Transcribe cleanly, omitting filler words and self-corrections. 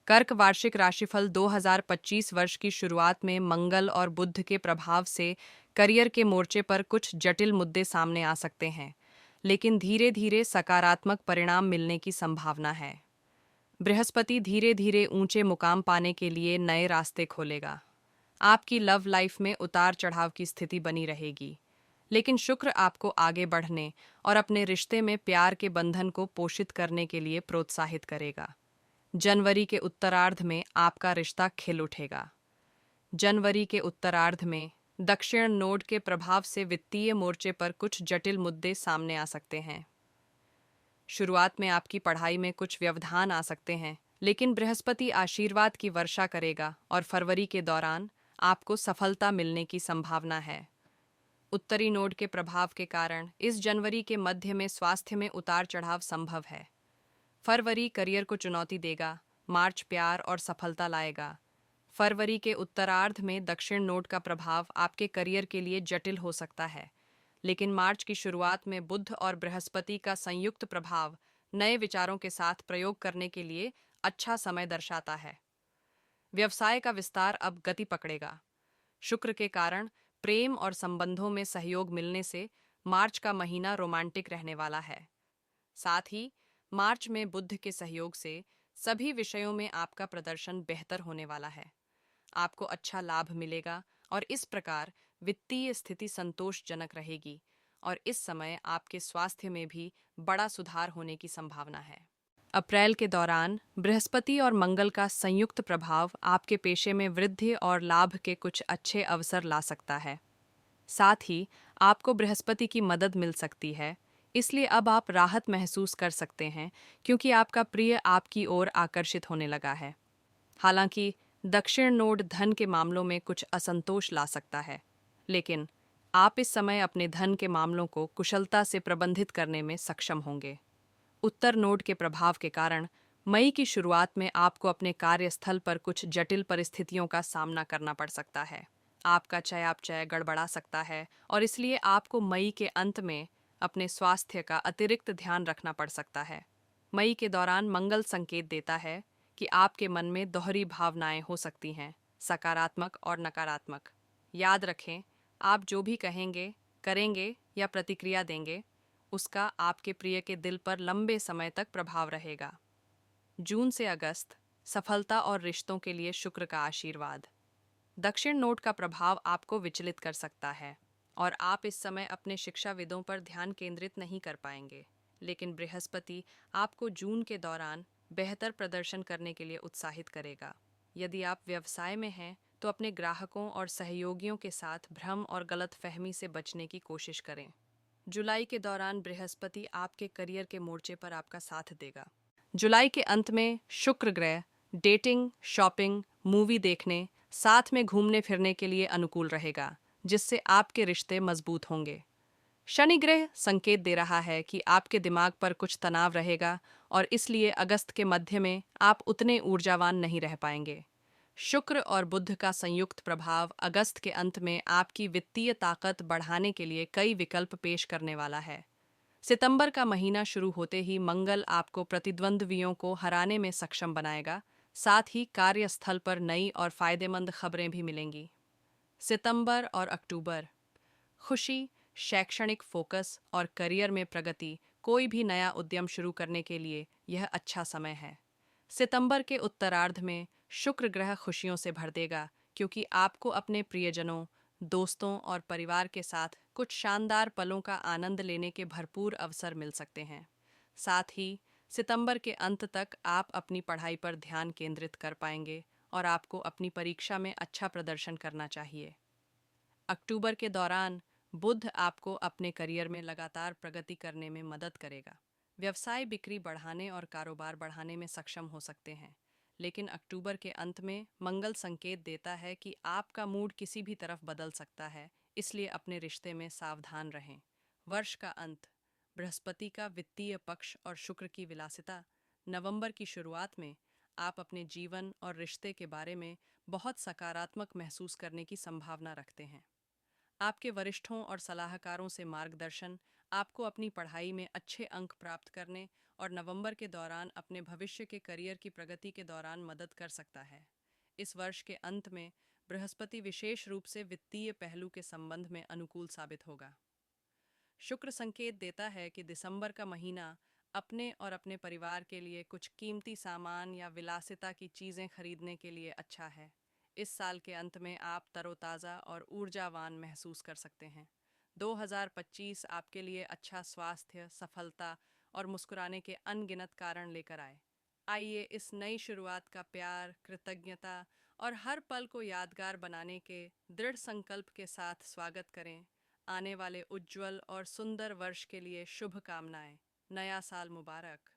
कर्क वार्षिक राशिफल 2025 वर्ष की शुरुआत में मंगल और बुध के प्रभाव से करियर के मोर्चे पर कुछ जटिल मुद्दे सामने आ सकते हैं, लेकिन धीरे धीरे सकारात्मक परिणाम मिलने की संभावना है। बृहस्पति धीरे धीरे ऊंचे मुकाम पाने के लिए नए रास्ते खोलेगा। आपकी लव लाइफ में उतार चढ़ाव की स्थिति बनी रहेगी, लेकिन शुक्र आपको आगे बढ़ने और अपने रिश्ते में प्यार के बंधन को पोषित करने के लिए प्रोत्साहित करेगा। जनवरी के उत्तरार्ध में आपका रिश्ता खिल उठेगा। जनवरी के उत्तरार्ध में दक्षिण नोड के प्रभाव से वित्तीय मोर्चे पर कुछ जटिल मुद्दे सामने आ सकते हैं। शुरुआत में आपकी पढ़ाई में कुछ व्यवधान आ सकते हैं, लेकिन बृहस्पति आशीर्वाद की वर्षा करेगा और फरवरी के दौरान आपको सफलता मिलने की संभावना है। उत्तरी नोड के प्रभाव के कारण इस जनवरी के मध्य में स्वास्थ्य में उतार चढ़ाव संभव है। फरवरी करियर को चुनौती देगा, मार्च प्यार और सफलता लाएगा। फरवरी के उत्तरार्ध में दक्षिण नोड का प्रभाव आपके करियर के लिए जटिल हो सकता है, लेकिन मार्च की शुरुआत में बुध और बृहस्पति का संयुक्त प्रभाव नए विचारों के साथ प्रयोग करने के लिए अच्छा समय दर्शाता है। व्यवसाय का विस्तार अब गति पकड़ेगा। शुक्र के कारण प्रेम और संबंधों में सहयोग मिलने से मार्च का महीना रोमांटिक रहने वाला है। साथ ही मार्च में बुध के सहयोग से सभी विषयों में आपका प्रदर्शन बेहतर होने वाला है। आपको अच्छा लाभ मिलेगा और इस प्रकार वित्तीय स्थिति संतोषजनक रहेगी और इस समय आपके स्वास्थ्य में भी बड़ा सुधार होने की संभावना है। अप्रैल के दौरान बृहस्पति और मंगल का संयुक्त प्रभाव आपके पेशे में वृद्धि और लाभ के कुछ अच्छे अवसर ला सकता है। साथ ही आपको बृहस्पति की मदद मिल सकती है, इसलिए अब आप राहत महसूस कर सकते हैं क्योंकि आपका प्रिय आपकी ओर आकर्षित होने लगा है। हालांकि दक्षिण नोड धन के मामलों में कुछ असंतोष ला सकता है, लेकिन आप इस समय अपने धन के मामलों को कुशलता से प्रबंधित करने में सक्षम होंगे। उत्तर नोड के प्रभाव के कारण मई की शुरुआत में आपको अपने कार्यस्थल पर कुछ जटिल परिस्थितियों का सामना करना पड़ सकता है। आपका चयापचय गड़बड़ा सकता है और इसलिए आपको मई के अंत में अपने स्वास्थ्य का अतिरिक्त ध्यान रखना पड़ सकता है। मई के दौरान मंगल संकेत देता है कि आपके मन में दोहरी भावनाएं हो सकती हैं, सकारात्मक और नकारात्मक। याद रखें, आप जो भी कहेंगे, करेंगे या प्रतिक्रिया देंगे, उसका आपके प्रिय के दिल पर लंबे समय तक प्रभाव रहेगा। जून से अगस्त सफलता और रिश्तों के लिए शुक्र का आशीर्वाद। दक्षिण नोड का प्रभाव आपको विचलित कर सकता है और आप इस समय अपने शिक्षाविदों पर ध्यान केंद्रित नहीं कर पाएंगे, लेकिन बृहस्पति आपको जून के दौरान बेहतर प्रदर्शन करने के लिए उत्साहित करेगा। यदि आप व्यवसाय में हैं तो अपने ग्राहकों और सहयोगियों के साथ भ्रम और गलतफहमी से बचने की कोशिश करें। जुलाई के दौरान बृहस्पति आपके करियर के मोर्चे पर आपका साथ देगा। जुलाई के अंत में शुक्र ग्रह डेटिंग, शॉपिंग, मूवी देखने, साथ में घूमने फिरने के लिए अनुकूल रहेगा, जिससे आपके रिश्ते मजबूत होंगे। शनि ग्रह संकेत दे रहा है कि आपके दिमाग पर कुछ तनाव रहेगा और इसलिए अगस्त के मध्य में आप उतने ऊर्जावान नहीं रह पाएंगे। शुक्र और बुध का संयुक्त प्रभाव अगस्त के अंत में आपकी वित्तीय ताकत बढ़ाने के लिए कई विकल्प पेश करने वाला है। सितंबर का महीना शुरू होते ही मंगल आपको प्रतिद्वंद्वियों को हराने में सक्षम बनाएगा, साथ ही कार्यस्थल पर नई और फायदेमंद खबरें भी मिलेंगी। सितंबर और अक्टूबर खुशी, शैक्षणिक फोकस और करियर में प्रगति, कोई भी नया उद्यम शुरू करने के लिए यह अच्छा समय है। सितंबर के उत्तरार्ध में शुक्र ग्रह खुशियों से भर देगा क्योंकि आपको अपने प्रियजनों, दोस्तों और परिवार के साथ कुछ शानदार पलों का आनंद लेने के भरपूर अवसर मिल सकते हैं। साथ ही सितंबर के अंत तक आप अपनी पढ़ाई पर ध्यान केंद्रित कर पाएंगे और आपको अपनी परीक्षा में अच्छा प्रदर्शन करना चाहिए। अक्टूबर के दौरान बुध आपको अपने करियर में लगातार प्रगति करने में मदद करेगा। व्यवसाय बिक्री बढ़ाने और कारोबार बढ़ाने में सक्षम हो सकते हैं, लेकिन अक्टूबर के अंत में मंगल संकेत देता है कि आपका मूड किसी भी तरफ बदल सकता है, इसलिए अपने रिश्ते में सावधान रहें। वर्ष का अंत, बृहस्पति का वित्तीय पक्ष और शुक्र की विलासिता। नवंबर की शुरुआत में आप अपने जीवन और रिश्ते के बारे में बहुत सकारात्मक महसूस करने की संभावना रखते हैं। आपके वरिष्ठों और सलाहकारों से मार्गदर्शन आपको अपनी पढ़ाई में अच्छे अंक प्राप्त करने और नवंबर के दौरान अपने भविष्य के करियर की प्रगति के दौरान मदद कर सकता है। इस वर्ष के अंत में बृहस्पति विशेष रूप से वित्तीय पहलू के संबंध में अनुकूल साबित होगा। शुक्र संकेत देता है कि दिसंबर का महीना अपने और अपने परिवार के लिए कुछ कीमती सामान या विलासिता की चीज़ें खरीदने के लिए अच्छा है। इस साल के अंत में आप तरोताज़ा और ऊर्जावान महसूस कर सकते हैं। 2025 आपके लिए अच्छा स्वास्थ्य, सफलता और मुस्कुराने के अनगिनत कारण लेकर आए। आइए इस नई शुरुआत का प्यार, कृतज्ञता और हर पल को यादगार बनाने के दृढ़ संकल्प के साथ स्वागत करें। आने वाले उज्ज्वल और सुंदर वर्ष के लिए शुभकामनाएं। नया साल मुबारक।